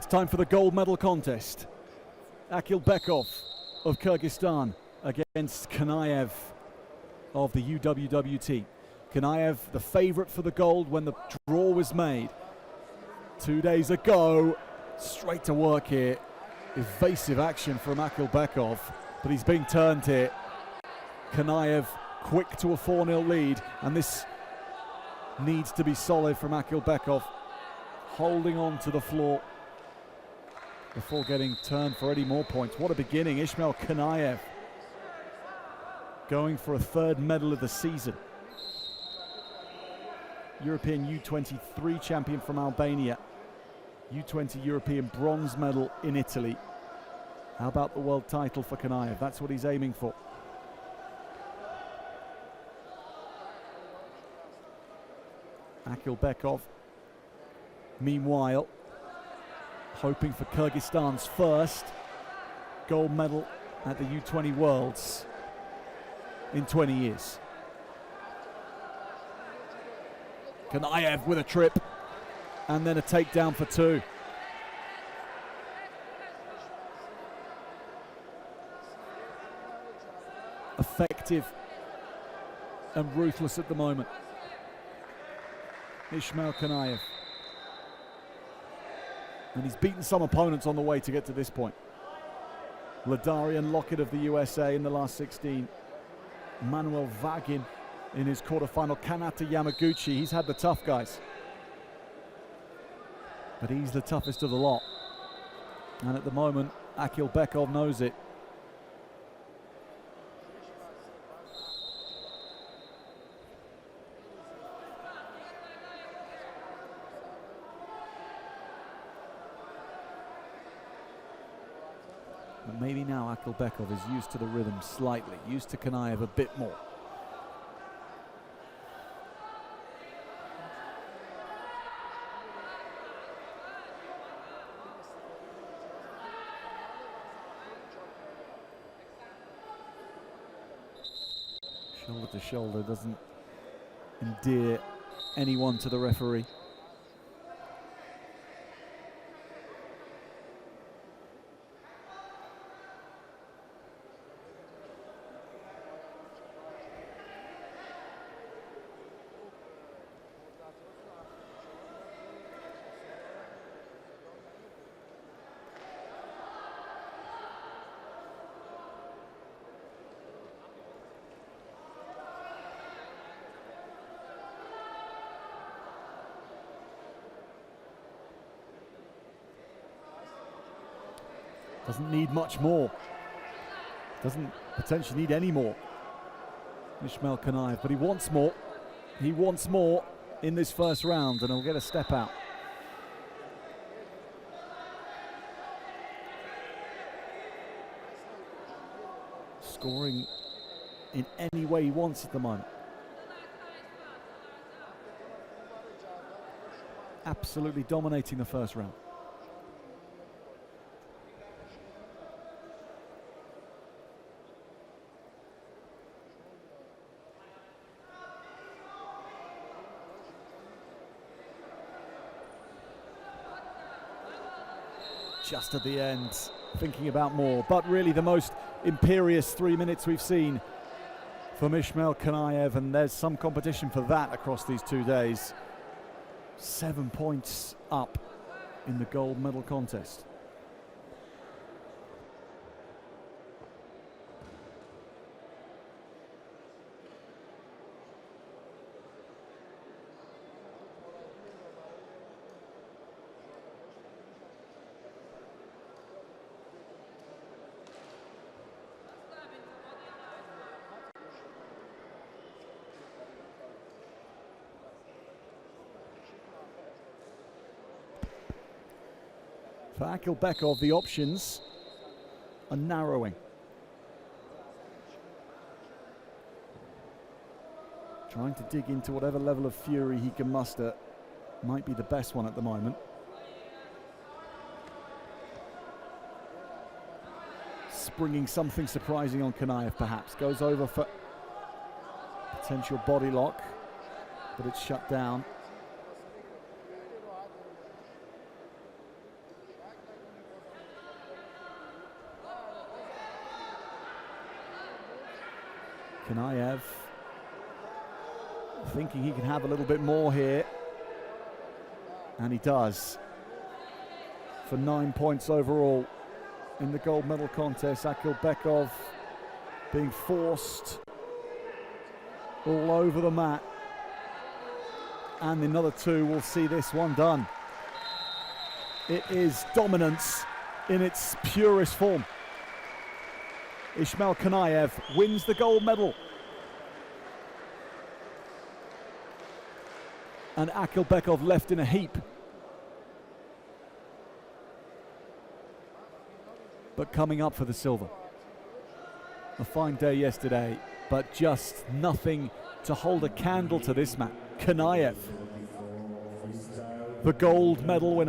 It's time for the gold medal contest. Akılbekov of Kyrgyzstan against Kaniev of the UWWT. Kaniev, the favourite for the gold when the draw was made 2 days ago. Straight to work here. Evasive action from Akılbekov, but he's being turned here. Kaniev quick to a 4-0 lead, and this needs to be solid from Akılbekov, holding on to the floor before getting turned for any more points. What a beginning. Исмаил Каниев going for a third medal of the season. European U23 champion from Albania. U20 European bronze medal in Italy. How about the world title for Kaniev? That's what he's aiming for. Akılbekov, meanwhile, hoping for Kyrgyzstan's first gold medal at the U20 Worlds in 20 years. Kaniev with a trip and then a takedown for two. Effective and ruthless at the moment. Исмаил Каниев. And he's beaten some opponents on the way to get to this point. Ladarian Lockett of the USA in the last 16. Manuel Vagin in his quarterfinal. Kanata Yamaguchi, he's had the tough guys. But he's the toughest of the lot. And at the moment, Akılbekov knows it. But maybe now Akılbekov is used to the rhythm slightly, used to Kaniev a bit more. Shoulder to shoulder doesn't endear anyone to the referee. Doesn't need much more. Doesn't potentially need any more. Исмаил Каниев, but he wants more. He wants more in this first round, and he'll get a step out. Scoring in any way he wants at the moment. Absolutely dominating the first round. Just at the end, thinking about more, but really the most imperious 3 minutes we've seen from Исмаил Каниев, and there's some competition for that across these 2 days. 7 points up in the gold medal contest. For Akılbekov, the options are narrowing. Trying to dig into whatever level of fury he can muster might be the best one at the moment. Springing something surprising on Kaniev perhaps. Goes over for potential body lock, but it's shut down. Kaniev thinking he can have a little bit more here, and he does. For 9 points overall in the gold medal contest. Akılbekov being forced all over the mat, and another two will see this one done. It is dominance in its purest form. Исмаил Каниев wins the gold medal, and Akılbekov left in a heap. But coming up for the silver. A fine day yesterday, but just nothing to hold a candle to this match. Kaniev, the gold medal winner.